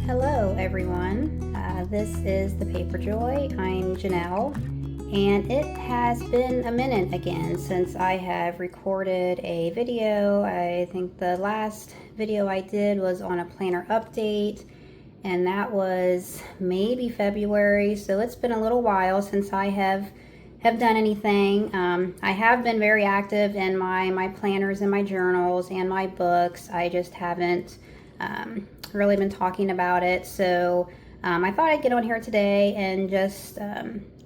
Hello everyone, this is the Paper Joy. I'm Janelle, and it has been a minute again since I have recorded a video. I think the last video I did was on a planner update, and that was maybe February, so it's been a little while since I have done anything. I have been very active in my planners and my journals and my books. I just haven't really been talking about it, so I thought I'd get on here today and just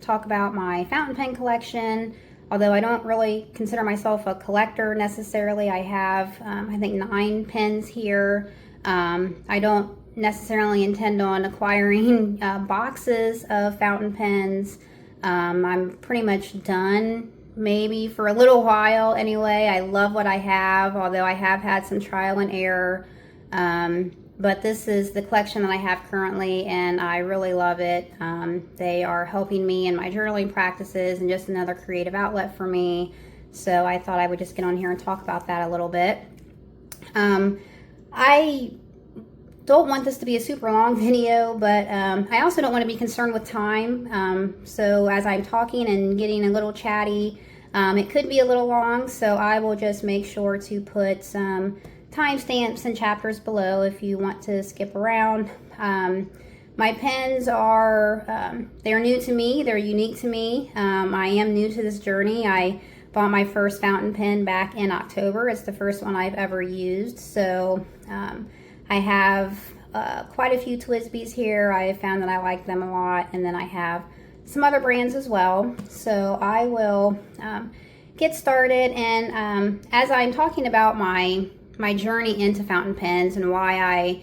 talk about my fountain pen collection. Although I don't really consider myself a collector necessarily. I have I think 9 pens here. I don't necessarily intend on acquiring boxes of fountain pens. I'm pretty much done, maybe for a little while anyway. I love what I have, although I have had some trial and error. But this is the collection that I have currently, and I really love it. They are helping me in my journaling practices and just another creative outlet for me. So I thought I would just get on here and talk about that a little bit. I don't want this to be a super long video, but I also don't want to be concerned with time. So as I'm talking and getting a little chatty, it could be a little long, so I will just make sure to put some timestamps and chapters below if you want to skip around. My pens are, they're new to me, they're unique to me. I am new to this journey. I bought my first fountain pen back in October. It's the first one I've ever used, so I have quite a few TWSBIs here. I have found that I like them a lot, and then I have some other brands as well. So I will get started, and as I'm talking about my journey into fountain pens and why I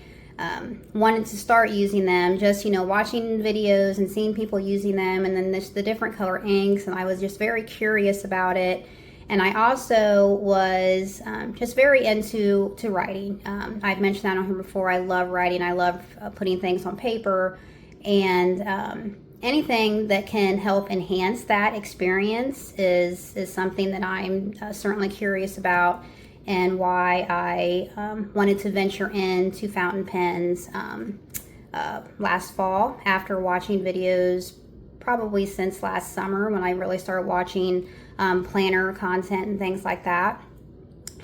wanted to start using them, just, you know, watching videos and seeing people using them, and then the different color inks, and I was just very curious about it. And I also was just very into writing. I've mentioned that on here before. I love writing. I love putting things on paper, and anything that can help enhance that experience is something that I'm certainly curious about, and why I wanted to venture into fountain pens last fall after watching videos probably since last summer, when I really started watching planner content and things like that.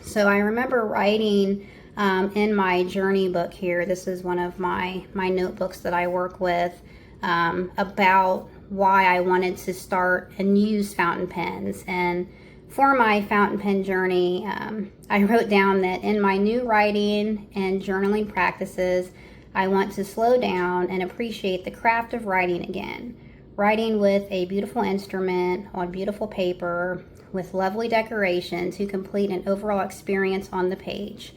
So I remember writing in my journey book here, this is one of my notebooks that I work with, about why I wanted to start and use fountain pens. And for my fountain pen journey, I wrote down that in my new writing and journaling practices, I want to slow down and appreciate the craft of writing again. Writing with a beautiful instrument on beautiful paper with lovely decoration to complete an overall experience on the page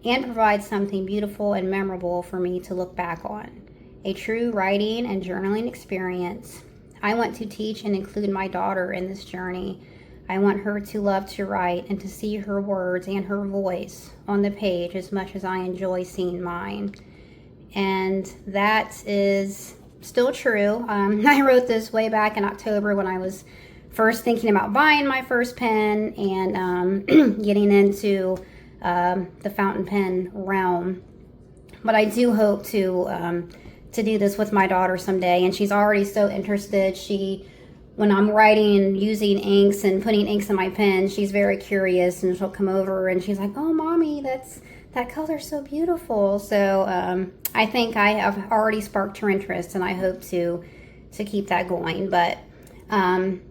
and provide something beautiful and memorable for me to look back on. A true writing and journaling experience. I want to teach and include my daughter in this journey. I want her to love to write and to see her words and her voice on the page as much as I enjoy seeing mine. And that is still true. I wrote this way back in October when I was first thinking about buying my first pen and getting into the fountain pen realm. But I do hope to do this with my daughter someday, and she's already so interested. When I'm writing and using inks and putting inks in my pen, she's very curious, and she'll come over and she's like, "Oh, Mommy, that color's so beautiful." So I think I have already sparked her interest, and I hope to keep that going. But I'm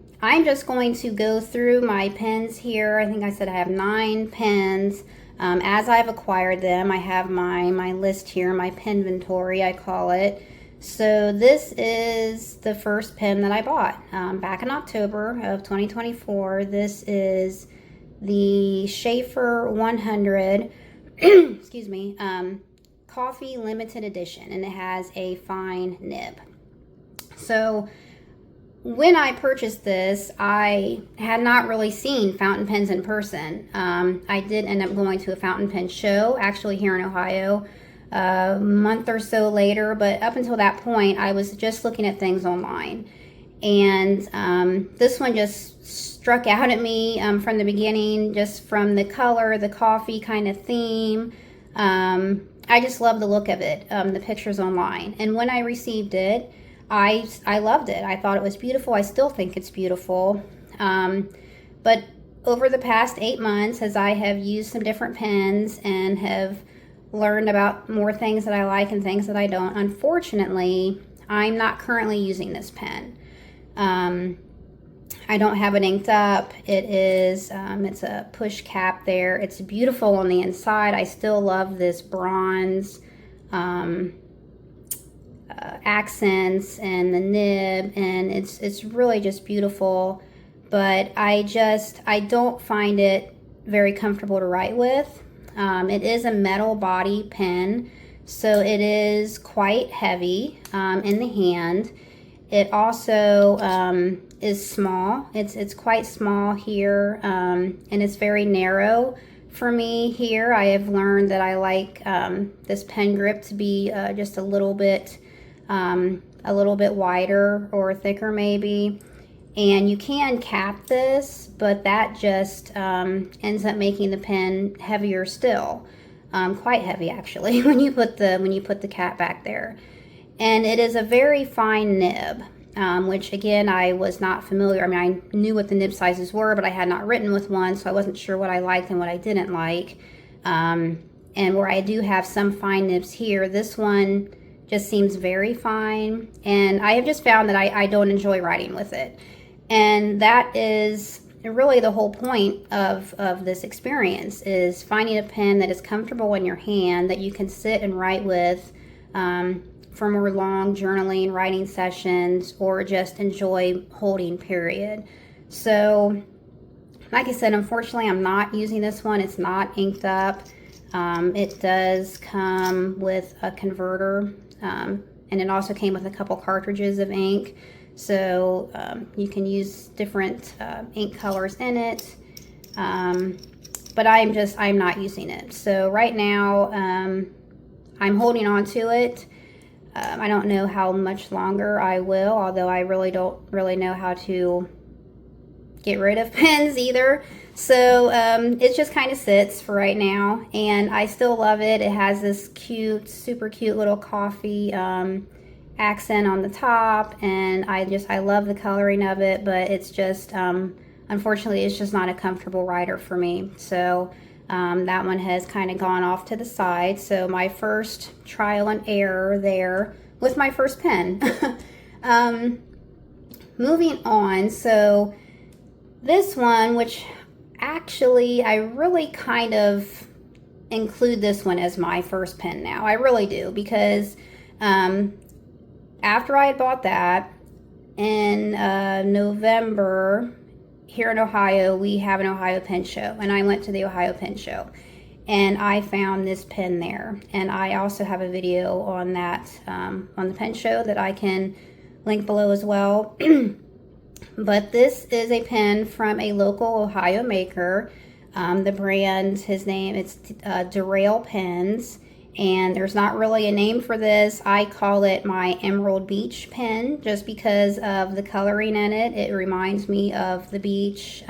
just going to go through my pens here. I think I said I have 9 pens. As I've acquired them, I have my list here, my pen inventory, I call it. So this is the first pen that I bought back in October of 2024. This is the Sheaffer 100, excuse me, Coffee Limited Edition, and it has a fine nib. So when I purchased this, I had not really seen fountain pens in person. I did end up going to a fountain pen show, actually here in Ohio, a month or so later, but up until that point, I was just looking at things online. And this one just struck out at me from the beginning, just from the color, the coffee kind of theme. I just love the look of it, the pictures online. And when I received it, I loved it. I thought it was beautiful. I still think it's beautiful. But over the past 8 months, as I have used some different pens and have learned about more things that I like and things that I don't, unfortunately, I'm not currently using this pen. I don't have it inked up. It is, it's a push cap there. It's beautiful on the inside. I still love this bronze accents and the nib, and it's really just beautiful. But I don't find it very comfortable to write with. It is a metal body pen, so it is quite heavy in the hand. It also is small. It's quite small here, and it's very narrow for me here. I have learned that I like this pen grip to be just a little bit wider or thicker maybe. And you can cap this, but that just ends up making the pen heavier still, quite heavy actually when you put the cap back there. And it is a very fine nib, which again I was not familiar. I mean, I knew what the nib sizes were, but I had not written with one, so I wasn't sure what I liked and what I didn't like. And where I do have some fine nibs here, this one just seems very fine, and I have just found that I don't enjoy writing with it. And that is really the whole point of this experience, is finding a pen that is comfortable in your hand, that you can sit and write with for more long journaling, writing sessions, or just enjoy holding, period. So, like I said, unfortunately, I'm not using this one. It's not inked up. It does come with a converter, and it also came with a couple cartridges of ink. So you can use different ink colors in it, but I'm not using it. So right now I'm holding on to it. I don't know how much longer I will, although I really don't know how to get rid of pens either. So it just kind of sits for right now, and I still love it. It has this cute, super cute little coffee accent on the top, and I love the coloring of it, but it's just unfortunately it's just not a comfortable writer for me. So that one has kind of gone off to the side. So my first trial and error there with my first pen. Moving on, so this one, which actually I really kind of include this one as my first pen now. I really do, because after I had bought that in November, here in Ohio, we have an Ohio pen show, and I went to the Ohio pen show, and I found this pen there. And I also have a video on that, on the pen show, that I can link below as well. But this is a pen from a local Ohio maker. The brand, it's Derail Pens. And there's not really a name for this. I call it my Emerald Beach pen, just because of the coloring in it. It reminds me of the beach,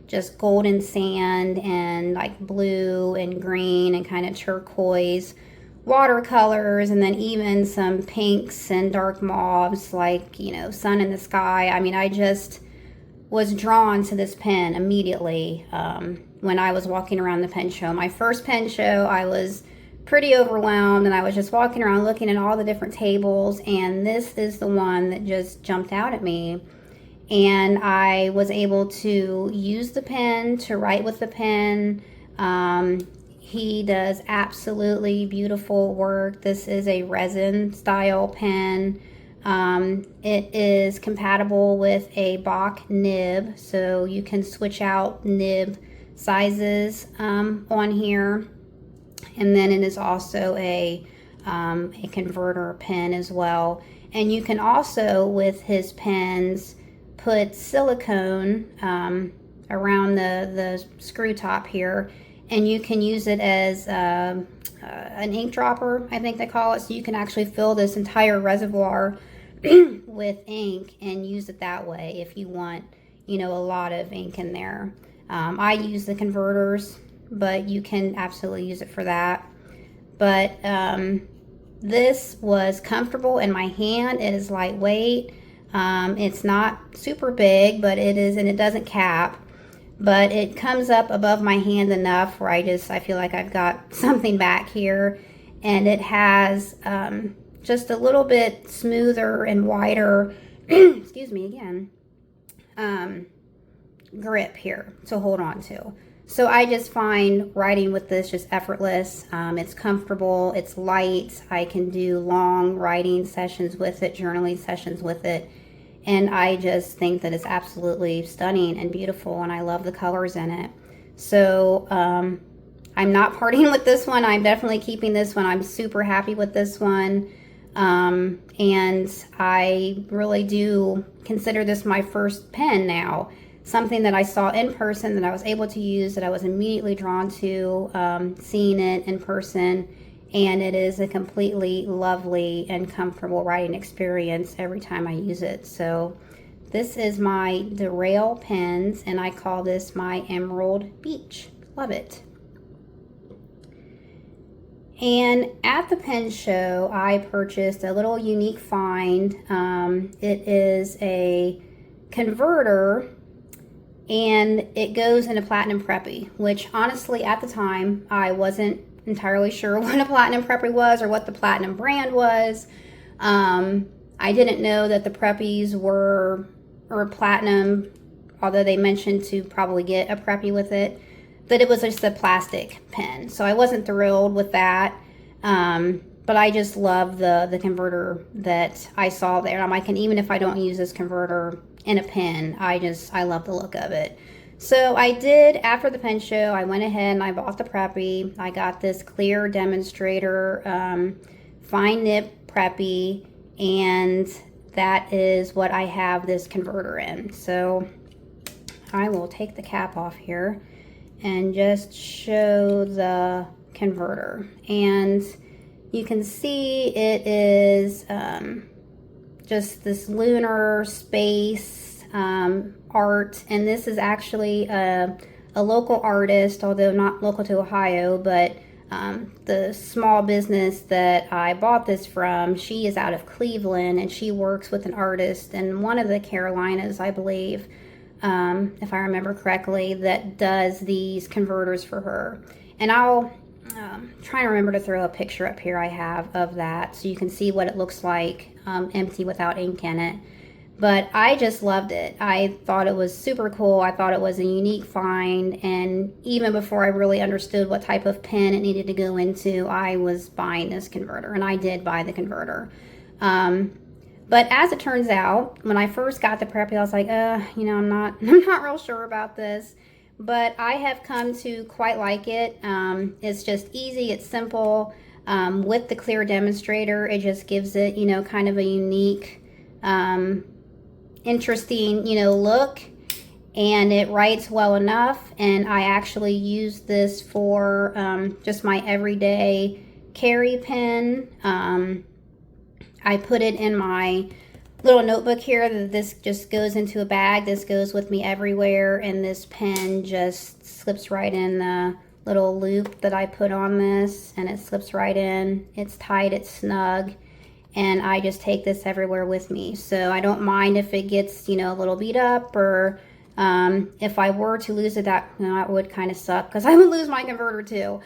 just golden sand and like blue and green and kind of turquoise watercolors, and then even some pinks and dark mauves, like, you know, sun in the sky. I mean, I just was drawn to this pen immediately when I was walking around the pen show. My first pen show, I was pretty overwhelmed, and I was just walking around looking at all the different tables, and this is the one that just jumped out at me. And I was able to use the pen to write with the pen. He does absolutely beautiful work. This is a resin style pen. It is compatible with a Bach nib, so you can switch out nib sizes on here. And then it is also a converter pen as well. And you can also, with his pens, put silicone around the screw top here, and you can use it as an ink dropper, I think they call it. So you can actually fill this entire reservoir with ink and use it that way if you want, you know, a lot of ink in there. I use the converters, but you can absolutely use it for that. but this was comfortable in my hand. It is lightweight. It's not super big, but it is, and it doesn't cap, but it comes up above my hand enough where I feel like I've got something back here, and it has just a little bit smoother and wider, excuse me again, grip here to hold on to. So I just find writing with this just effortless. It's comfortable, it's light. I can do long writing sessions with it, journaling sessions with it. And I just think that it's absolutely stunning and beautiful, and I love the colors in it. So I'm not parting with this one. I'm definitely keeping this one. I'm super happy with this one. And I really do consider this my first pen now. Something that I saw in person that I was able to use, that I was immediately drawn to, seeing it in person, and it is a completely lovely and comfortable writing experience every time I use it. So this is my Derail pens, and I call this my Emerald Beach. Love it. And at the pen show, I purchased a little unique find. It is a converter, and it goes into Platinum Preppy, which honestly at the time I wasn't entirely sure what a Platinum Preppy was or what the Platinum brand was. I didn't know that the Preppies were Platinum, although they mentioned to probably get a Preppy with it, that it was just a plastic pen. So I wasn't thrilled with that, but I just love the converter that I saw there. I'm like, and even if I don't use this converter in a pen, I love the look of it. So I did, after the pen show, I went ahead and I bought the Preppy. I got this clear demonstrator, fine nib Preppy, and that is what I have this converter in. So I will take the cap off here and just show the converter. And you can see it is just this lunar space art, and this is actually a local artist, although not local to Ohio, but the small business that I bought this from, she is out of Cleveland, and she works with an artist in one of the Carolinas, I believe, if I remember correctly, that does these converters for her. And I'll try to remember to throw a picture up here I have of that so you can see what it looks like empty without ink in it. But I just loved it. I thought it was super cool. I thought it was a unique find, and even before I really understood what type of pen it needed to go into, I was buying this converter, and I did buy the converter. But as it turns out, when I first got the Preppy, I was like, I'm not real sure about this. But I have come to quite like it. It's just easy, it's simple. With the clear demonstrator, it just gives it, kind of a unique, interesting, look, and it writes well enough. And I actually use this for just my everyday carry pen. I put it in my little notebook here. That this just goes into a bag. This goes with me everywhere, and this pen just slips right in the little loop that I put on this, and it slips right in. It's tight, it's snug, and I just take this everywhere with me. So I don't mind if it gets, a little beat up, or if I were to lose it, that would kind of suck, because I would lose my converter too.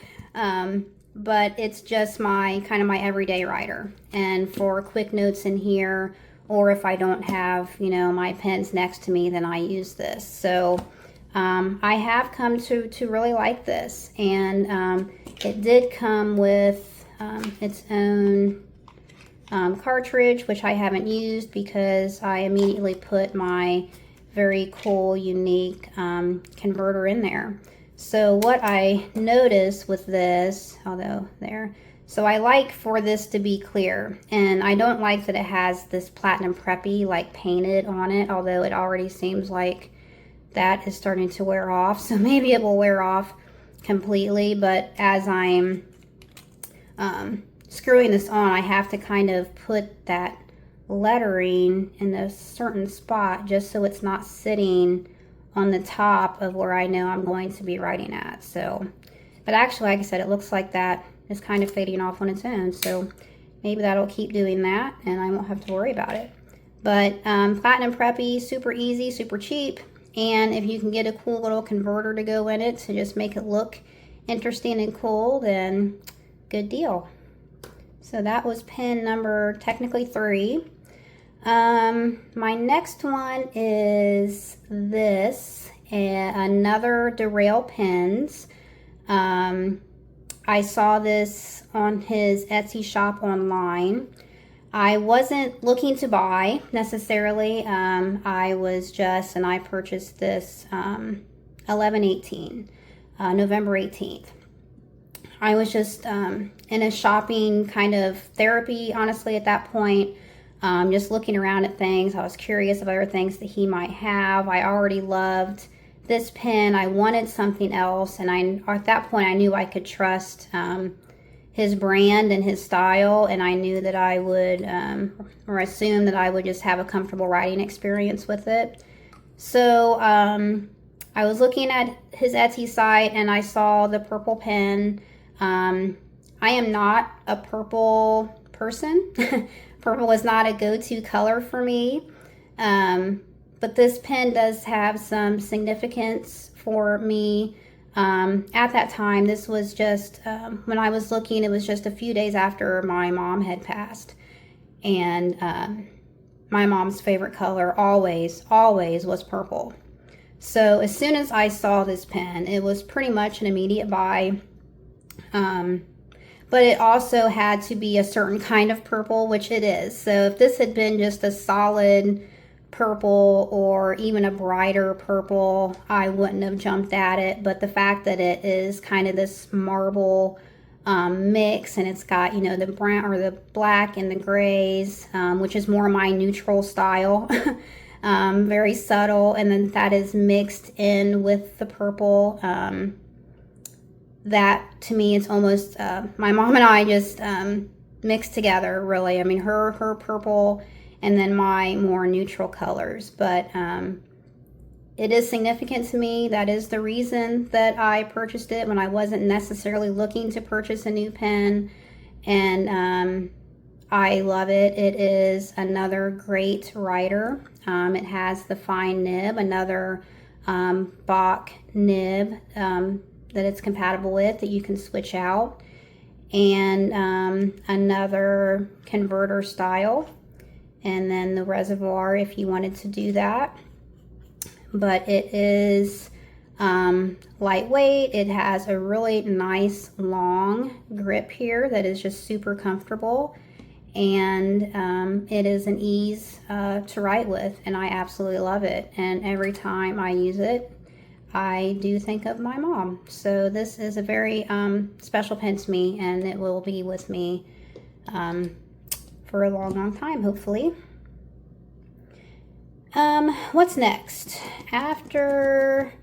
But it's just my everyday writer, and for quick notes in here, or if I don't have my pens next to me, then I use this. So I have come to really like this, and it did come with its own cartridge, which I haven't used because I immediately put my very cool, unique converter in there. So what I noticed with this, so I like for this to be clear, and I don't like that it has this Platinum Preppy like painted on it, although it already seems like that is starting to wear off. So maybe it will wear off completely, but as I'm screwing this on, I have to kind of put that lettering in a certain spot just so it's not sitting on the top of where I know I'm going to be writing at. So, but actually, like I said, it looks like that just kind of fading off on its own. So maybe that'll keep doing that and I won't have to worry about it. But Platinum Preppy, super easy, super cheap. And if you can get a cool little converter to go in it to just make it look interesting and cool, then good deal. So that was pen number technically 3. My next one is this, another Derail Pens. I saw this on his Etsy shop online. I wasn't looking to buy necessarily. I purchased this 11/18, November 18th. I was just in a shopping kind of therapy, honestly, at that point. Just looking around at things. I was curious of other things that he might have. I already loved this pen. I wanted something else, and at that point I knew I could trust his brand and his style, and I knew that I would, or assumed that I would just have a comfortable writing experience with it. So I was looking at his Etsy site and I saw the purple pen. I am not a purple person. Purple is not a go-to color for me, but this pen does have some significance for me. At that time, this was just, when I was looking, it was just a few days after my mom had passed. And my mom's favorite color always was purple. So as soon as I saw this pen, it was pretty much an immediate buy. But it also had to be a certain kind of purple, which it is. So if this had been just a solid purple or even a brighter purple, I wouldn't have jumped at it. But the fact that it is kind of this marble mix, and it's got, you know, the brown or the black and the grays, which is more my neutral style, very subtle, and then that is mixed in with the purple. That to me is almost my mom and I just mixed together, really. I mean, her purple and then my more neutral colors. But it is significant to me. That is the reason that I purchased it when I wasn't necessarily looking to purchase a new pen. And I love it. It is another great writer. It has the fine nib, another Bach nib that it's compatible with that you can switch out, and another converter style, and then the reservoir if you wanted to do that. But it is lightweight. It has a really nice long grip here that is just super comfortable, and it is an ease to write with, and I absolutely love it. And every time I use it, I do think of my mom. So this is a very special pen to me, and it will be with me for a long time, hopefully. What's next? After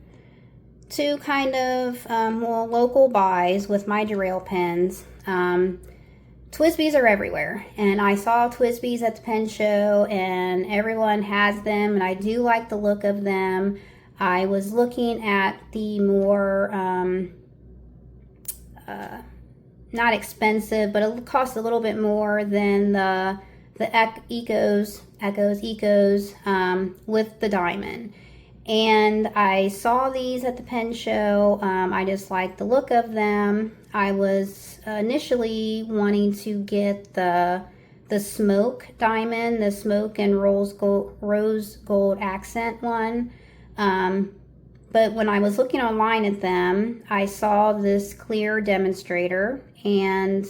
two kind of local buys with my Derail pens, TWSBIs are everywhere, and I saw TWSBIs at the pen show, and everyone has them, and I do like the look of them. I was looking at the more, not expensive, but it costs a little bit more than the Ecos with the Diamond. And I saw these at the pen show. I just liked the look of them. I was initially wanting to get the Smoke Diamond, the Smoke and Rose Gold accent one. But when I was looking online at them, I saw this clear demonstrator, and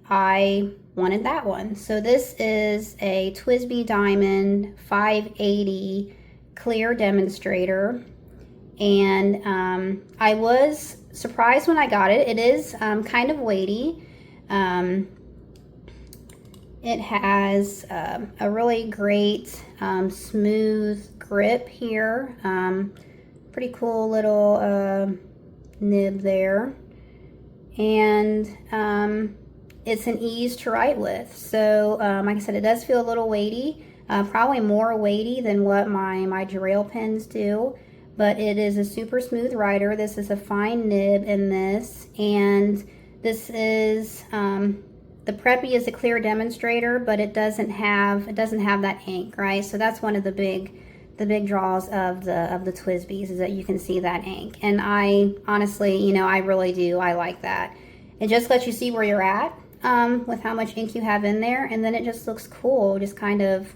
I wanted that one. So this is a TWSBI Diamond 580 clear demonstrator, and I was surprised when I got it. It is kind of weighty. It has a really great smooth grip here. Pretty cool little nib there, and it's an ease to write with. So like I said, it does feel a little weighty, probably more weighty than what my Derail pens do, but it is a super smooth writer. This is a fine nib in this, and This is, the Preppy is a clear demonstrator, but it doesn't have that ink, right? So that's one of the big draws of the TWSBIs, is that you can see that ink. And I honestly, you know, I really do. I like that. It just lets you see where you're at with how much ink you have in there, and then it just looks cool, just kind of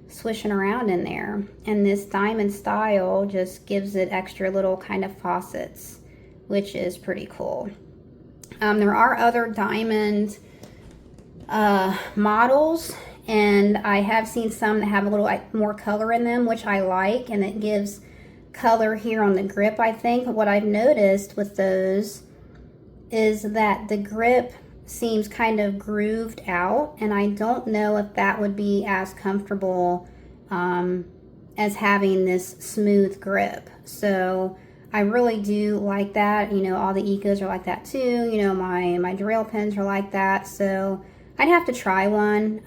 swishing around in there. And this diamond style just gives it extra little kind of faucets, which is pretty cool. There are other diamond models, and I have seen some that have a little more color in them, which I like, and it gives color here on the grip, I think. But what I've noticed with those is that the grip seems kind of grooved out, and I don't know if that would be as comfortable as having this smooth grip. So I really do like that. You know, all the Ecos are like that too. You know, my drill pens are like that. So I'd have to try one,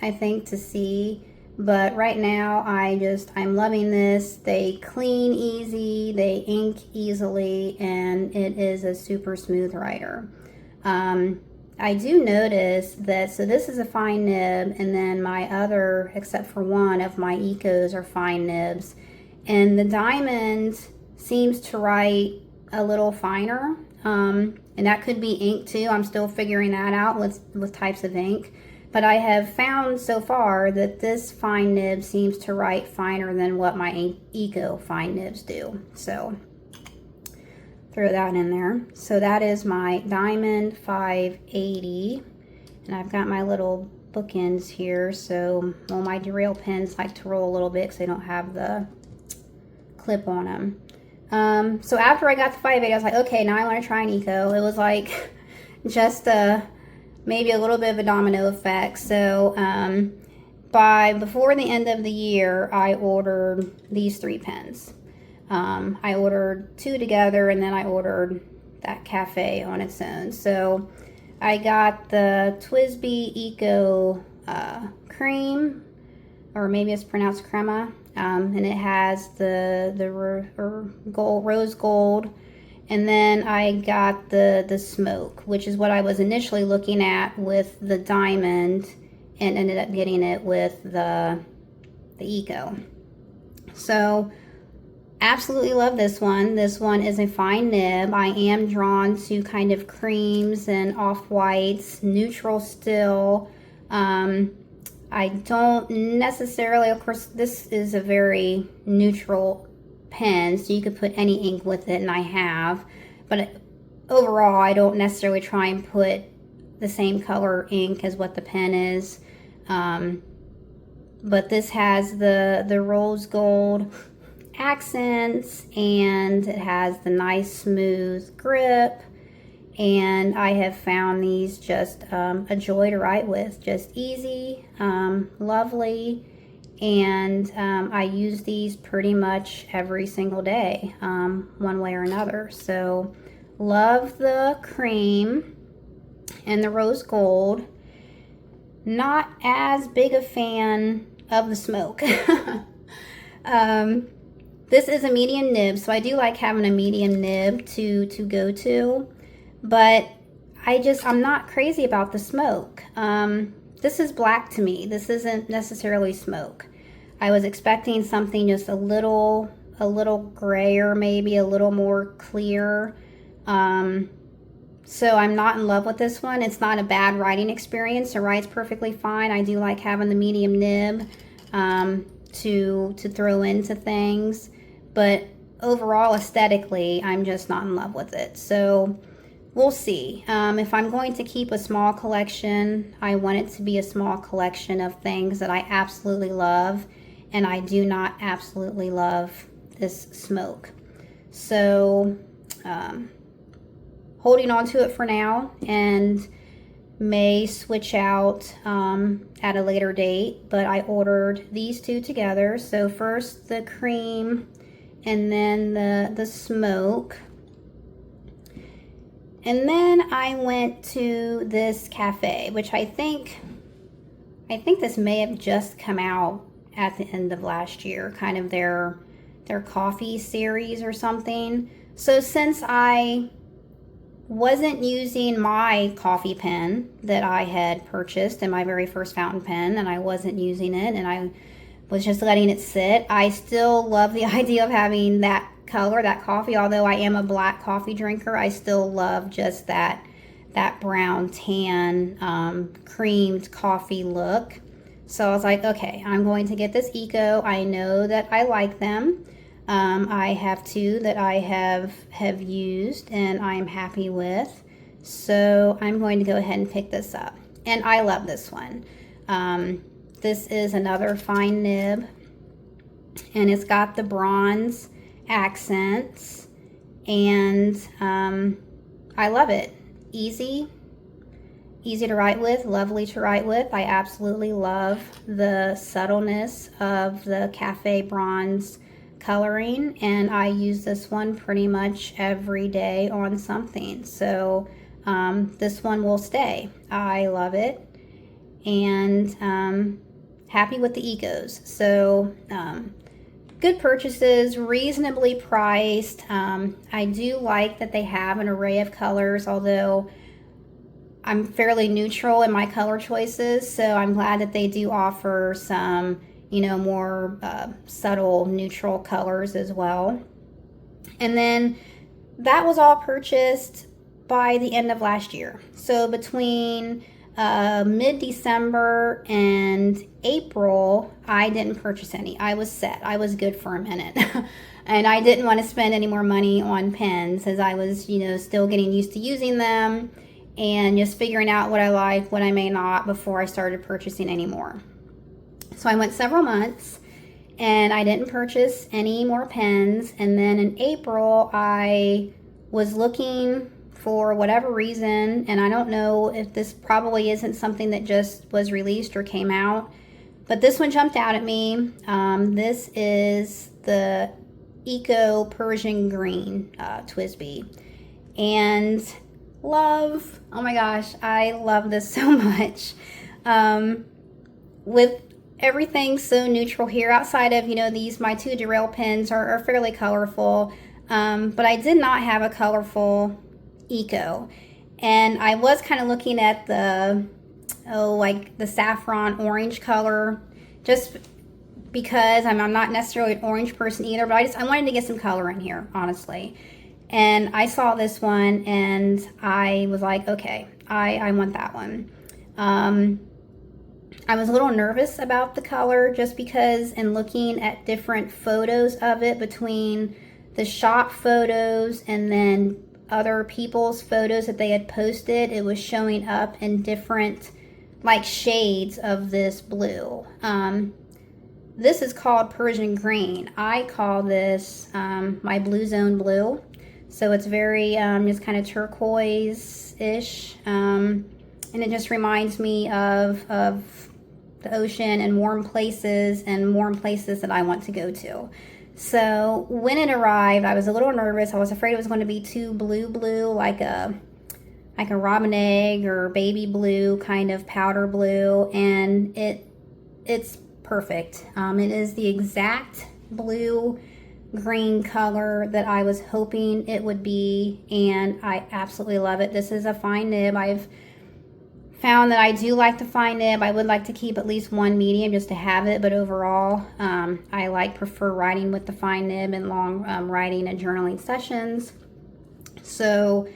I think, to see. But right now, I'm loving this. They clean easy, they ink easily, and it is a super smooth writer. I do notice that, so this is a fine nib, and then my other, except for one of my Ecos, are fine nibs. And the Diamond seems to write a little finer, and that could be ink too. I'm still figuring that out with types of ink. But I have found so far that this fine nib seems to write finer than what my Eco fine nibs do. So throw that in there. So that is my Diamond 580. And I've got my little bookends here. So, well, my derail pins like to roll a little bit because they don't have the clip on them. So after I got the 580, I was like, okay, now I want to try an Eco. It was like just maybe a little bit of a domino effect. So before the end of the year, I ordered these 3 pens. I ordered 2 together, and then I ordered that Cafe on its own. So I got the TWSBI Eco cream, or maybe it's pronounced crema, and it has the rose gold. And then I got the smoke, which is what I was initially looking at with the Diamond, and ended up getting it with the Eco. So absolutely love this one. This one is a fine nib. I am drawn to kind of creams and off-whites, neutral still. I don't necessarily, of course, this is a very neutral pen, so you could put any ink with it, and I have. But overall, I don't necessarily try and put the same color ink as what the pen is. But this has the rose gold accents, and it has the nice smooth grip, and I have found these just a joy to write with. Just easy, lovely, and I use these pretty much every single day, one way or another. So love the cream and the rose gold. Not as big a fan of the smoke. This is a medium nib, so I do like having a medium nib to go to, but I'm not crazy about the smoke. This is black to me. This isn't necessarily smoke. I was expecting something just a little grayer, maybe a little more clear. So I'm not in love with this one. It's not a bad writing experience. It writes perfectly fine. I do like having the medium nib to throw into things, but overall aesthetically, I'm just not in love with it. So we'll see. If I'm going to keep a small collection, I want it to be a small collection of things that I absolutely love, and I do not absolutely love this smoke. So holding on to it for now, and may switch out at a later date, but I ordered these 2 together. So first the cream, and then the smoke. And then I went to this Cafe, which I think this may have just come out at the end of last year, kind of their coffee series or something. So since I wasn't using my coffee pen that I had purchased in my very first fountain pen, and I wasn't using it, and I was just letting it sit. I still love the idea of having that color, that coffee. Although I am a black coffee drinker, I still love just that brown tan creamed coffee look. So I was like, okay, I'm going to get this Eco. I know that I like them. I have two that I have used and I'm happy with. So I'm going to go ahead and pick this up. And I love this one. This is another fine nib. And it's got the bronze accents. And I love it. Easy to write with, lovely to write with. I absolutely love the subtleness of the cafe bronze coloring, and I use this one pretty much every day on something. So this one will stay. I love it, and happy with the Ecos. So good purchases, reasonably priced. I do like that they have an array of colors, although I'm fairly neutral in my color choices, so I'm glad that they do offer some, you know, more subtle neutral colors as well. And then that was all purchased by the end of last year. So between mid-December and April, I didn't purchase any. I was set. I was good for a minute. And I didn't want to spend any more money on pens, as I was, you know, still getting used to using them and just figuring out what I like, what I may not, before I started purchasing any more. So I went several months and I didn't purchase any more pens. And then in April, I was looking for whatever reason, and I don't know if this probably isn't something that just was released or came out, but this one jumped out at me. This is the Eco Persian Green TWSBI. And love, oh my gosh, I love this so much. With everything so neutral here, outside of, you know, these, my two Derail pens are fairly colorful, but I did not have a colorful Eco. And I was kind of looking at the, like the saffron orange color, just because I'm not necessarily an orange person either, but I wanted to get some color in here, honestly. And I saw this one and I was like, okay, I want that one. I was a little nervous about the color just because in looking at different photos of it, between the shop photos and then other people's photos that they had posted, it was showing up in different like shades of this blue. This is called Persian Green. I call this my Blue Zone Blue. So it's very just kind of turquoise-ish, and it just reminds me of the ocean and warm places that I want to go to. So when it arrived, I was a little nervous. I was afraid it was going to be too blue, like a robin egg or baby blue kind of powder blue, and it's perfect. It is the exact blue green color that I was hoping it would be, and I absolutely love it. This is a fine nib. I've found that I do like the fine nib. I would like to keep at least one medium just to have it, but overall I prefer writing with the fine nib and long writing and journaling sessions. So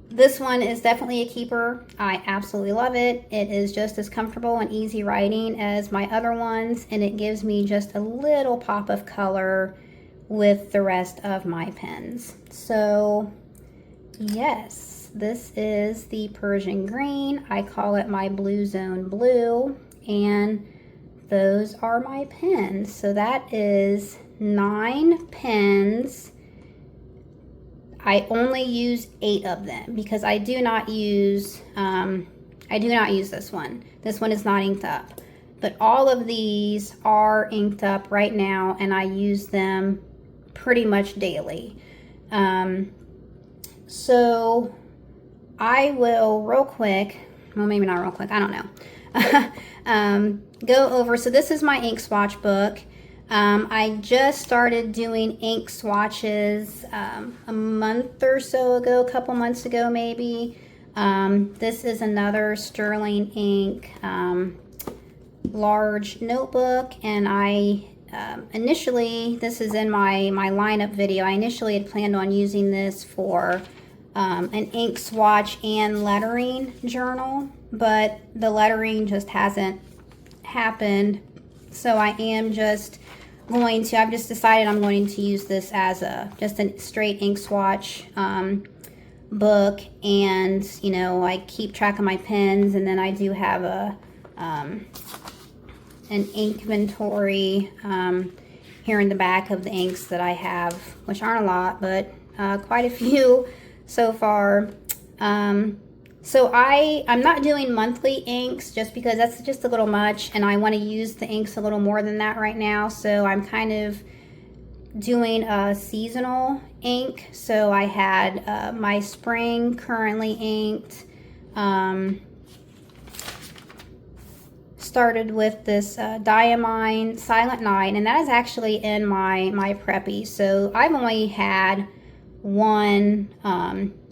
this one is definitely a keeper. I absolutely love it. It is just as comfortable and easy writing as my other ones, and it gives me just a little pop of color with the rest of my pens. So yes, this is the Persian Green. I call it my Blue Zone Blue, and those are my pens. So that is 9 pens. I only use 8 of them because I do not use this one. This one is not inked up, but all of these are inked up right now, and I use them pretty much daily. So I will real quick, well, maybe not real quick, I don't know, go over. So this is my ink swatch book. I just started doing ink swatches a month or so ago, a couple months ago maybe. This is another Sterling ink large notebook, and I initially, this is in my lineup video, I initially had planned on using this for an ink swatch and lettering journal, but the lettering just hasn't happened. So I am just going to, I've just decided I'm going to use this as just a straight ink swatch book. And, you know, I keep track of my pens, and then I do have an ink inventory here in the back of the inks that I have, which aren't a lot, but quite a few so far. So I'm not doing monthly inks just because that's just a little much, and I want to use the inks a little more than that right now. So I'm kind of doing a seasonal ink. So I had my spring currently inked. Started with this Diamond Silent Night, and that is actually in my Preppy. So I've only had one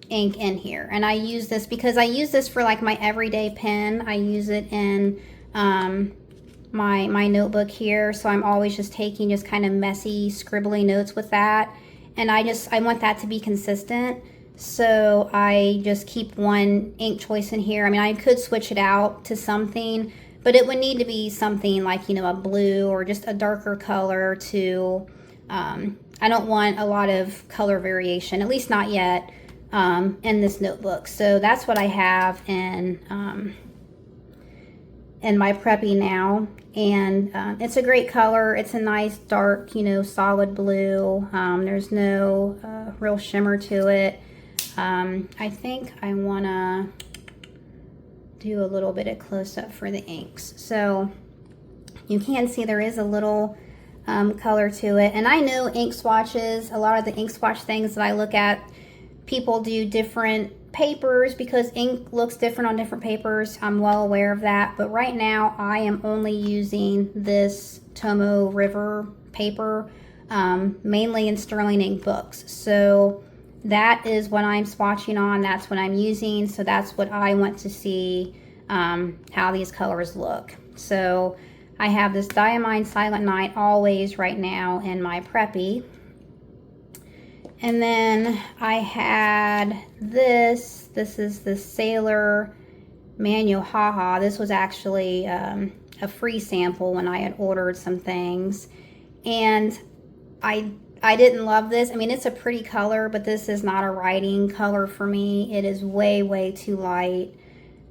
ink in here, and I use this because I use this for like my everyday pen. I use it in my notebook here, so I'm always just taking just kind of messy scribbly notes with that, and I want that to be consistent. So I just keep one ink choice in here. I mean, I could switch it out to something, but it would need to be something like, you know, a blue or just a darker color to I don't want a lot of color variation, at least not yet, in this notebook. So that's what I have in my Preppy now, and it's a great color. It's a nice dark, you know, solid blue. There's no real shimmer to it. I think I want to do a little bit of close-up for the inks. So you can see there is a little color to it. And I know ink swatches, a lot of the ink swatch things that I look at, people do different papers because ink looks different on different papers. I'm well aware of that, but right now I am only using this Tomo River paper, mainly in Sterling ink books. So that is what I'm swatching on, that's what I'm using, so that's what I want to see how these colors look. So I have this Diamond Silent Night always right now in my Preppy. And then I had this is the Sailor Manual Haha. This was actually a free sample when I had ordered some things. And I didn't love this. I mean, it's a pretty color, but this is not a writing color for me. It is way, way too light.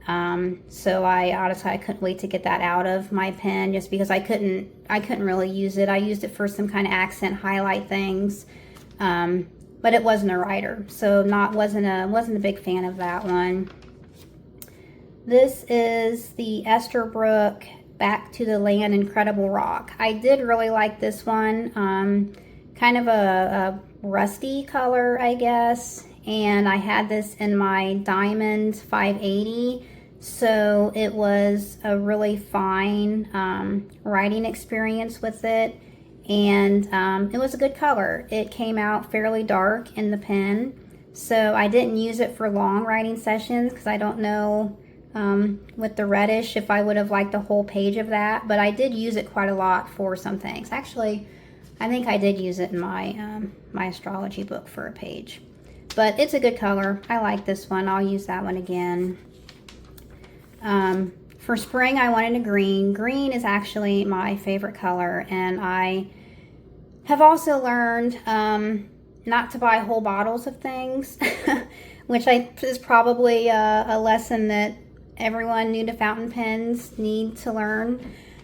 So honestly, I couldn't wait to get that out of my pen just because I couldn't really use it. I used it for some kind of accent highlight things. But it wasn't a writer, so wasn't a big fan of that one. This is the Esterbrook Back to the Land Incredible Rock. I did really like this one. Kind of a rusty color, I guess. And I had this in my Diamond 580, so it was a really fine writing experience with it. And it was a good color. It came out fairly dark in the pen, so I didn't use it for long writing sessions because I don't know with the reddish if I would have liked the whole page of that, but I did use it quite a lot for some things. Actually, I think I did use it in my my astrology book for a page. But it's a good color. I like this one. I'll use that one again. For spring, I wanted a green. Green is actually my favorite color, and I have also learned not to buy whole bottles of things, which is probably a lesson that everyone new to fountain pens needs to learn,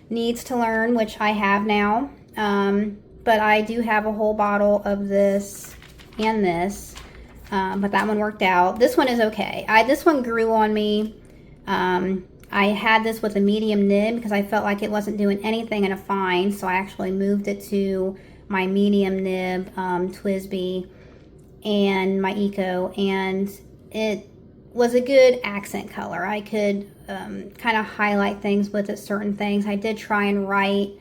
which I have now. But I do have a whole bottle of this and this, but that one worked out. This one is okay. This one grew on me. I had this with a medium nib because I felt like it wasn't doing anything in a fine, so I actually moved it to my medium nib TWSBI and my Eco, and it was a good accent color. I could kind of highlight things with it, certain things. I did try and write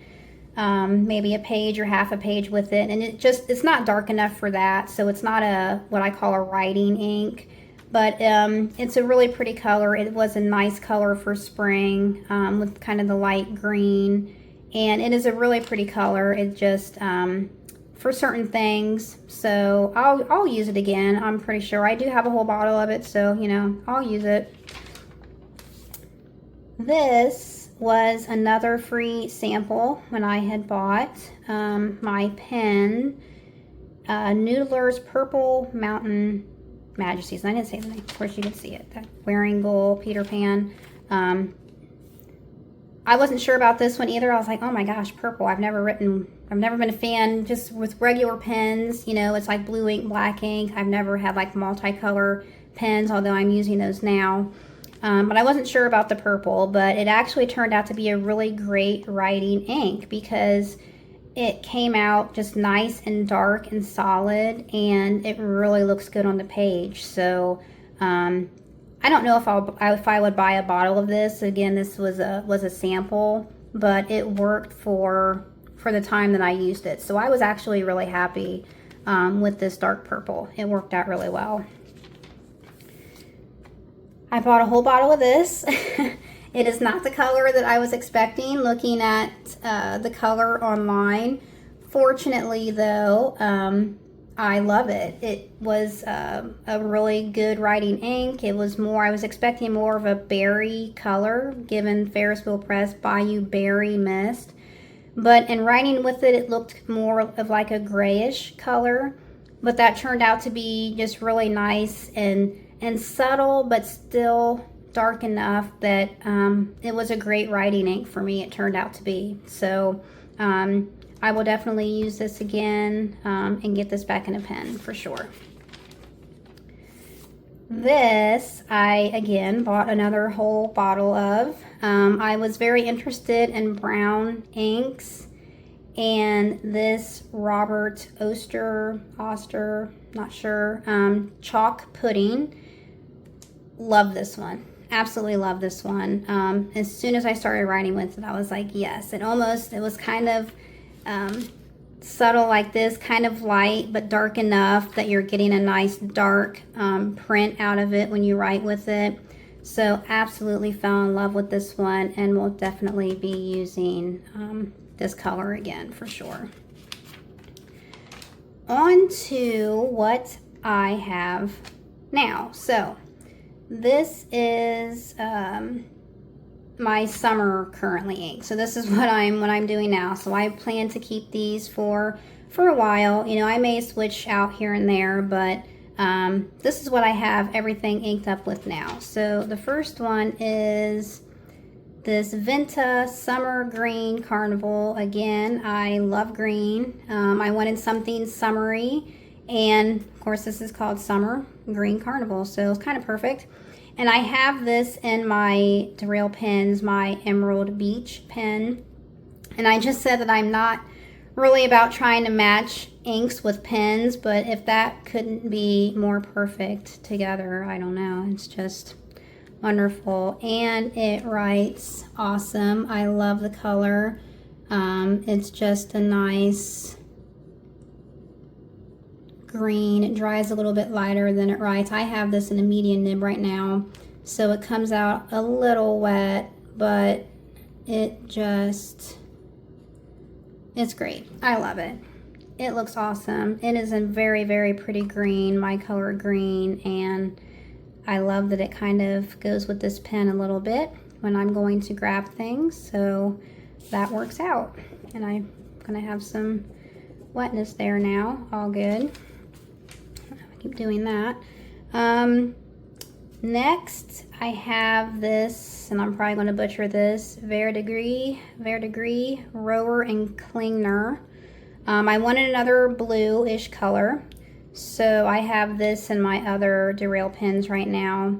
maybe a page or half a page with it, and it's not dark enough for that, so it's not what I call a writing ink, but it's a really pretty color. It was a nice color for spring, with kind of the light green, and it is a really pretty color. It just for certain things, so I'll use it again. I'm pretty sure I do have a whole bottle of it, so you know, I'll use it. This was another free sample when I had bought my pen, Noodler's Purple Mountain Majesties. And I didn't say the name. Of course, you can see it. That Wearing Gold Peter Pan. I wasn't sure about this one either. I was like, oh my gosh, purple. I've never been a fan just with regular pens. You know, it's like blue ink, black ink. I've never had like multicolor pens, although I'm using those now. But I wasn't sure about the purple, but it actually turned out to be a really great writing ink because it came out just nice and dark and solid, and it really looks good on the page. So I don't know if I would buy a bottle of this. Again, this was a sample, but it worked for the time that I used it. So I was actually really happy with this dark purple. It worked out really well. I bought a whole bottle of this. It is not the color that I was expecting looking at the color online. Fortunately, though, I love it. It was a really good writing ink. It was I was expecting more of a berry color, given Ferris Wheel Press Bayou Berry Mist. But in writing with it, it looked more of like a grayish color. But that turned out to be just really nice and subtle, but still dark enough that it was a great writing ink for me, it turned out to be. So I will definitely use this again and get this back in a pen for sure. This I again bought another whole bottle of. I was very interested in brown inks, and this Robert Oster, not sure, chalk pudding. Love this one. Absolutely love this one. As soon as I started writing with it, I was like, yes. It was kind of subtle like this, kind of light, but dark enough that you're getting a nice dark print out of it when you write with it. So absolutely fell in love with this one, and will definitely be using this color again for sure. On to what I have now. So this is my summer currently ink. So this is what I'm doing now. So I plan to keep these for a while. You know, I may switch out here and there, but this is what I have everything inked up with now. So the first one is this Venta Summer Green Carnival. Again, I love green. I wanted something summery, and of course this is called Summer Green Carnival, so it's kind of perfect. And I have this in my Derail pens, my Emerald Beach pen. And I just said that I'm not really about trying to match inks with pens, but if that couldn't be more perfect together, I don't know. It's just wonderful. And it writes awesome. I love the color. It's just a nice green. It dries a little bit lighter than it writes. I have this in a medium nib right now, so it comes out a little wet, but it's great. I love it. It looks awesome. It is a very, very pretty green, my color green, and I love that it kind of goes with this pen a little bit when I'm going to grab things, so that works out. And I'm gonna have some wetness there now, all good. Keep doing that. Next I have this, and I'm probably going to butcher this, Verdigris Rower and Klingner. I wanted another blue-ish color, so I have this in my other Derail pens right now.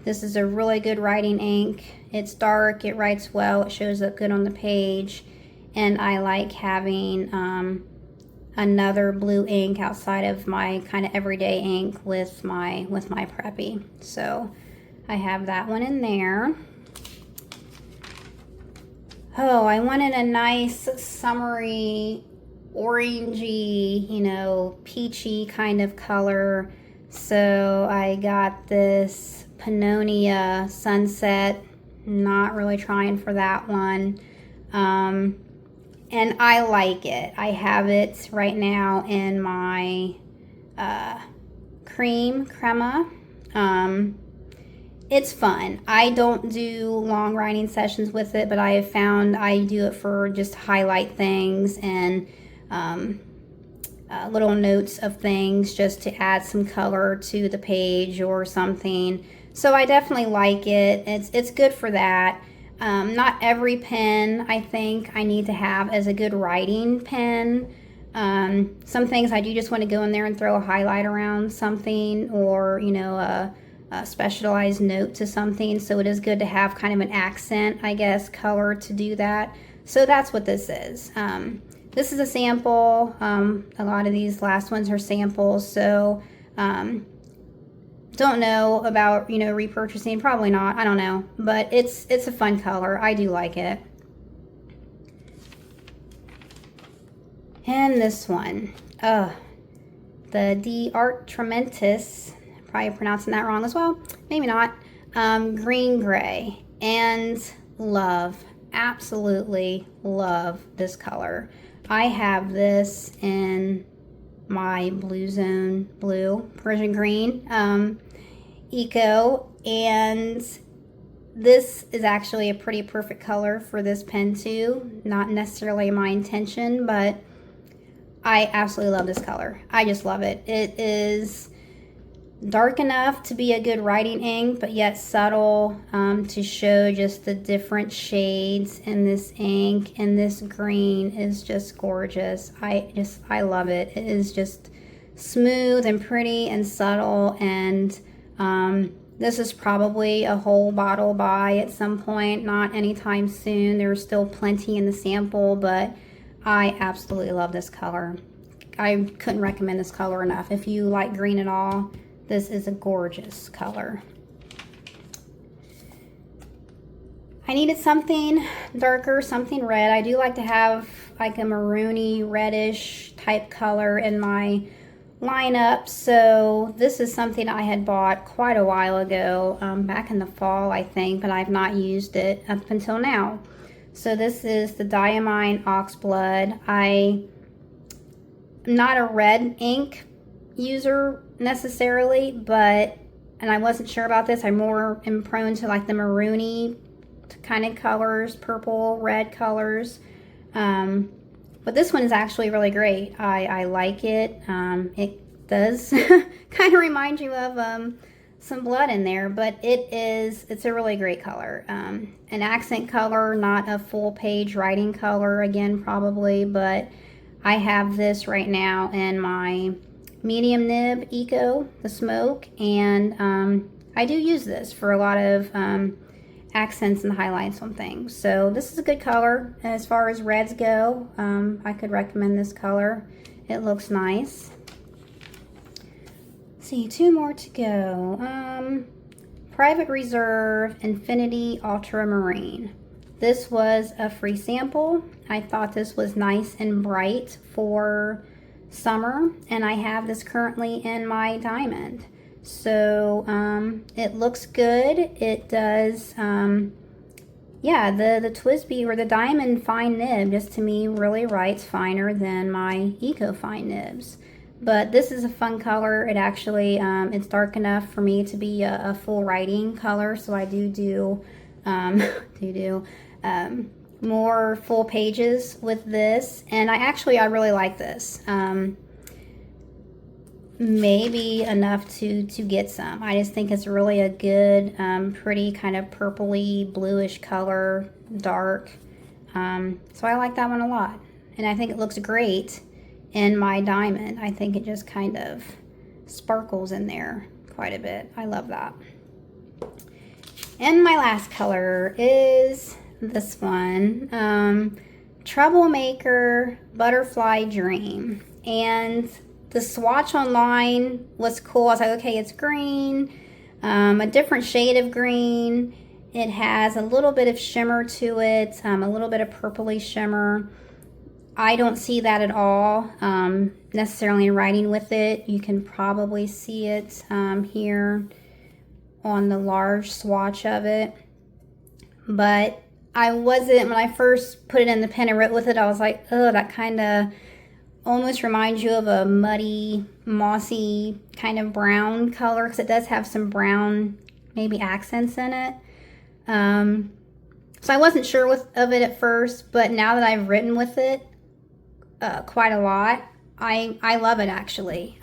This is a really good writing ink. It's dark, it writes well, it shows up good on the page, and I like having another blue ink outside of my kind of everyday ink with my Preppy. So I have that one in there. Oh, I wanted a nice summery, orangey, you know, peachy kind of color. So I got this Pannonia Sunset. Not really trying for that one. And I like it. I have it right now in my crema. It's fun. I don't do long writing sessions with it, but I have found I do it for just highlight things and little notes of things just to add some color to the page or something. So I definitely like it. It's good for that. Not every pen I think I need to have as a good writing pen. Some things I do just want to go in there and throw a highlight around something, or you know, a specialized note to something. So it is good to have kind of an accent, I guess, color to do that. So that's what this is. This is a sample. A lot of these last ones are samples. So don't know about, you know, repurchasing. Probably not. I don't know. But it's a fun color. I do like it. And this one. The D Art Trementis. Probably pronouncing that wrong as well. Maybe not. Green gray. And love. Absolutely love this color. I have this in my Blue Zone Blue, Persian green, Eco, and this is actually a pretty perfect color for this pen too. Not necessarily my intention, but I absolutely love this color. I just love it. It is dark enough to be a good writing ink, but yet subtle to show just the different shades in this ink. And this green is just gorgeous. I love it. It is just smooth and pretty and subtle. And this is probably a whole bottle buy at some point, not anytime soon. There's still plenty in the sample, but I absolutely love this color. I couldn't recommend this color enough. If you like green at all, this is a gorgeous color. I needed something darker, something red. I do like to have like a maroony, reddish type color in my lineup. So this is something I had bought quite a while ago, back in the fall, I think, but I've not used it up until now. So this is the Diamond Oxblood. I'm not a red ink user necessarily, but, and I wasn't sure about this, I more am prone to like the maroony kind of colors, purple, red colors, but this one is actually really great. I like it. It does kind of remind you of some blood in there, but it's a really great color. An accent color, not a full page writing color again probably, but I have this right now in my medium nib Eco, the smoke, and I do use this for a lot of accents and highlights on things. So this is a good color as far as reds go. I could recommend this color. It looks nice. Let's see, 2 more to go. Private Reserve Infinity Ultramarine. This was a free sample. I thought this was nice and bright for summer, and I have this currently in my Diamond. So it looks good. It does, yeah, the TWSBI or the Diamond fine nib just to me really writes finer than my Eco fine nibs. But this is a fun color. It actually, it's dark enough for me to be a full writing color, so I do more full pages with this, and I really like this. Maybe enough to get some. I just think it's really a good, pretty kind of purpley, bluish color, dark. So I like that one a lot, and I think it looks great in my Diamond. I think it just kind of sparkles in there quite a bit. I love that. And my last color is this one, Troublemaker Butterfly Dream. And the swatch online was cool. I was like, okay, it's green, a different shade of green, It has a little bit of shimmer to it, a little bit of purpley shimmer. I don't see that at all necessarily in writing with it. You can probably see it here on the large swatch of it. But I wasn't, when I first put it in the pen and wrote with it, I was like, oh, that kind of almost reminds you of a muddy, mossy kind of brown color, because it does have some brown, maybe accents in it. So I wasn't sure of it at first, but now that I've written with it quite a lot, I love it actually.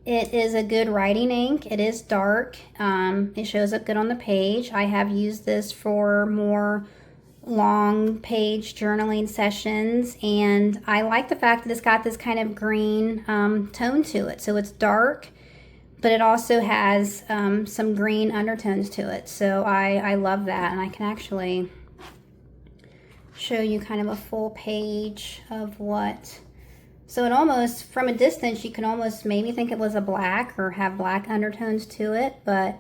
It is a good writing ink. It is dark. It shows up good on the page. I have used this for more long page journaling sessions, and I like the fact that it's got this kind of green tone to it. So it's dark, but it also has some green undertones to it. So I love that, and I can actually show you kind of a full page of what. So it almost, from a distance, you can almost maybe think it was a black or have black undertones to it. But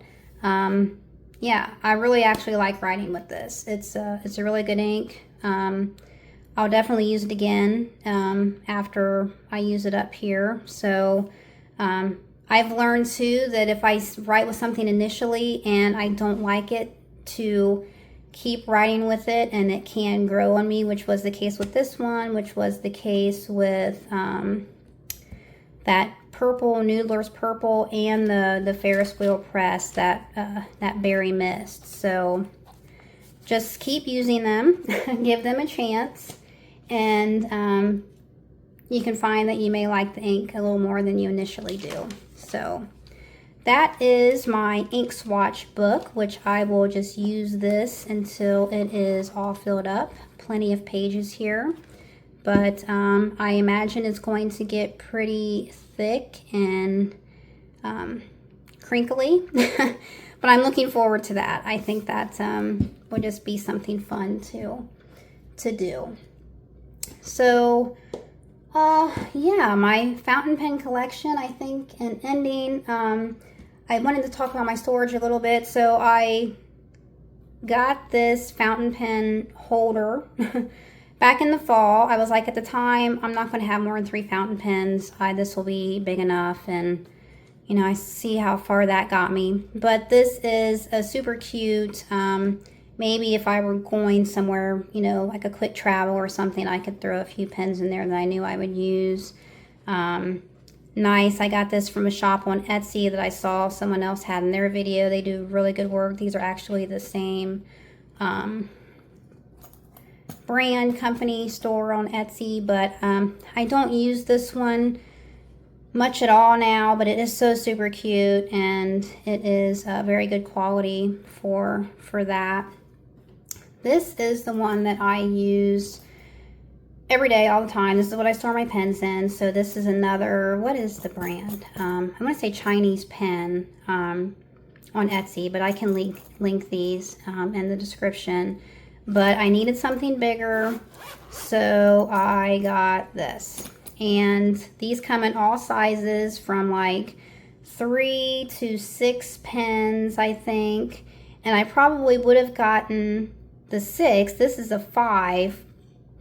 yeah, I really actually like writing with this. It's a really good ink. I'll definitely use it again after I use it up here. So I've learned too that if I write with something initially and I don't like it, to keep writing with it, and it can grow on me, which was the case with this one, which was the case with that purple, Noodler's purple, and the Ferris wheel press, that berry mist. So just keep using them, give them a chance, and you can find that you may like the ink a little more than you initially do. So that is my ink swatch book, which I will just use this until it is all filled up. Plenty of pages here, but I imagine it's going to get pretty thick and crinkly, but I'm looking forward to that. I think that will just be something fun to do. So yeah, my fountain pen collection, I think, and ending. I wanted to talk about my storage a little bit. So I got this fountain pen holder back in the fall. I was like, at the time, I'm not going to have more than 3 fountain pens. This will be big enough. And, you know, I see how far that got me. But this is a super cute, maybe if I were going somewhere, you know, like a quick travel or something, I could throw a few pens in there that I knew I would use. Nice. I got this from a shop on Etsy that I saw someone else had in their video. They do really good work. These are actually the same brand, company, store on Etsy, but I don't use this one much at all now, but it is so super cute, and it is very good quality for that. This is the one that I use every day, all the time. This is what I store my pens in. So this is another, what is the brand? I'm going to say Chinese pen on Etsy, but I can link these in the description. But I needed something bigger, so I got this. And these come in all sizes, from like 3 to 6 pens, I think. And I probably would have gotten the 6. This is a 5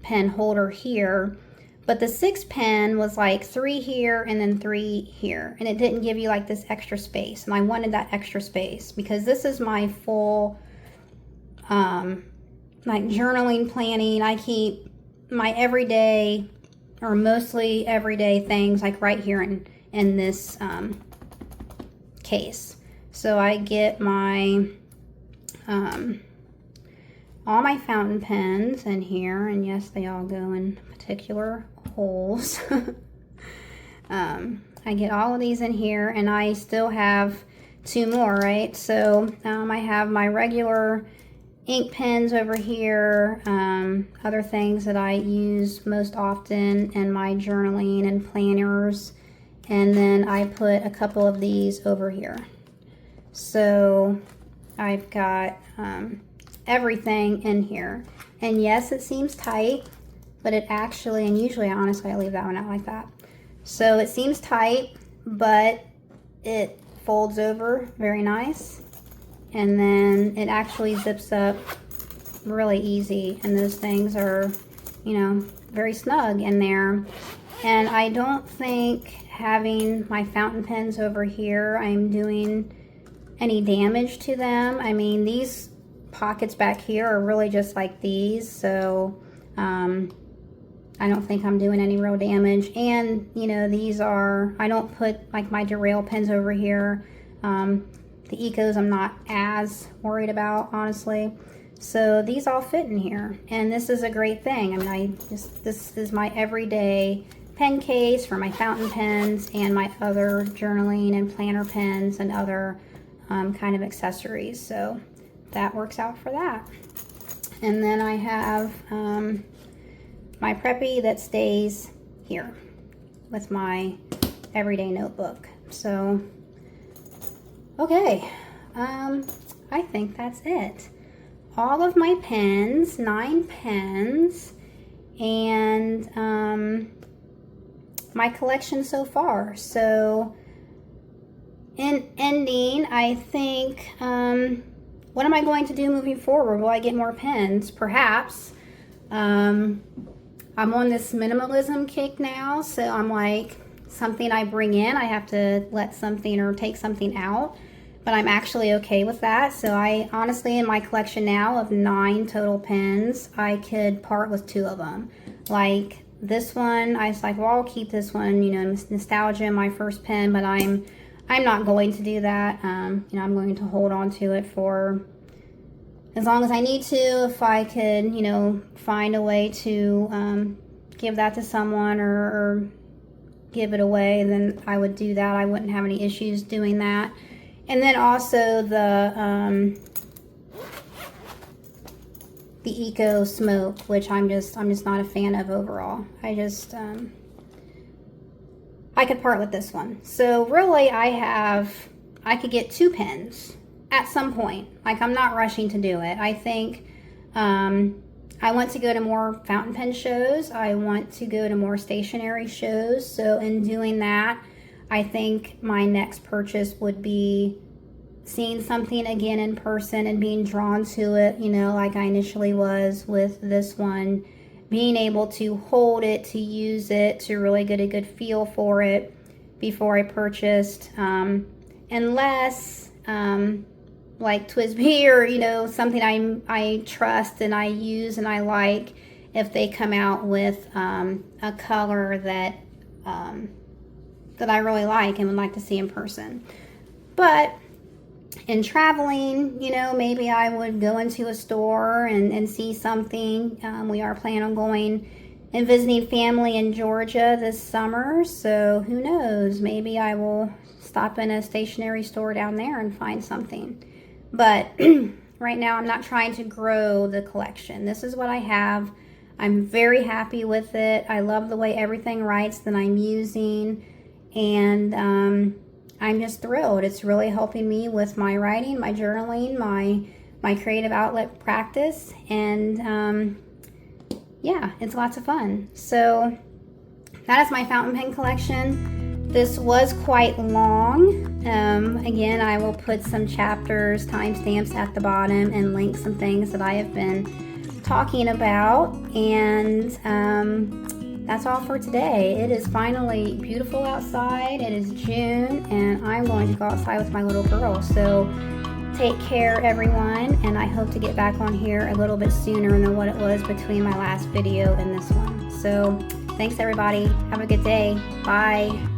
pen holder here, but the 6 pen was like 3 here and then 3 here, and it didn't give you like this extra space, and I wanted that extra space because this is my full like journaling, planning. I keep my everyday, or mostly everyday things, like right here in this case. So I get my all my fountain pens in here, and yes, they all go in particular holes. I get all of these in here, and I still have 2 more, right? So I have my regular ink pens over here, other things that I use most often in my journaling and planners, and then I put a couple of these over here. So I've got everything in here, and yes, it seems tight, but it actually, and usually honestly I leave that one out like that, so it seems tight, but it folds over very nice, and then it actually zips up really easy, and those things are, you know, very snug in there. And I don't think having my fountain pens over here, I'm doing any damage to them. I mean, these pockets back here are really just like these, so I don't think I'm doing any real damage. And, you know, these are, I don't put like my derail pens over here. The Ecos I'm not as worried about, honestly. So these all fit in here, and this is a great thing. I mean, this is my everyday pen case for my fountain pens and my other journaling and planner pens and other kind of accessories. So that works out for that. And then I have my Preppy that stays here with my everyday notebook. So, okay, I think that's it. All of my pens, 9 pens, and my collection so far. So in ending, I think, what am I going to do moving forward? Will I get more pens? Perhaps. I'm on this minimalism kick now, so I'm like, something I bring in, I have to let something or take something out. But I'm actually okay with that. So I honestly, in my collection now of 9 total pens, I could part with 2 of them. Like this one, I was like, well, I'll keep this one, you know, nostalgia, my first pen, but I'm not going to do that. You know, I'm going to hold on to it for as long as I need to. If I could, you know, find a way to give that to someone or give it away, then I would do that. I wouldn't have any issues doing that. And then also the Eco Smoke, which I'm just not a fan of overall. I could part with this one. So really I could get 2 pens at some point. Like, I'm not rushing to do it. I think I want to go to more fountain pen shows. I want to go to more stationery shows. So in doing that, I think my next purchase would be seeing something again in person and being drawn to it, you know, like I initially was with this one, being able to hold it, to use it, to really get a good feel for it before I purchased. Unless, like TWSBI or, you know, something I trust and I use and I like, if they come out with a color that I really like and would like to see in person. But in traveling, you know, maybe I would go into a store and see something. We are planning on going and visiting family in Georgia this summer, so who knows, maybe I will stop in a stationery store down there and find something. But right now I'm not trying to grow the collection. This is what I have. I'm very happy with it. I love the way everything writes that I'm using, and I'm just thrilled. It's really helping me with my writing, my journaling, my creative outlet practice, and yeah, it's lots of fun. So that is my fountain pen collection. This was quite long. Again, I will put some chapters, timestamps at the bottom, and link some things that I have been talking about, and that's all for today. It is finally beautiful outside. It is June, and I'm going to go outside with my little girl. So take care, everyone, and I hope to get back on here a little bit sooner than what it was between my last video and this one. So thanks, everybody. Have a good day. Bye.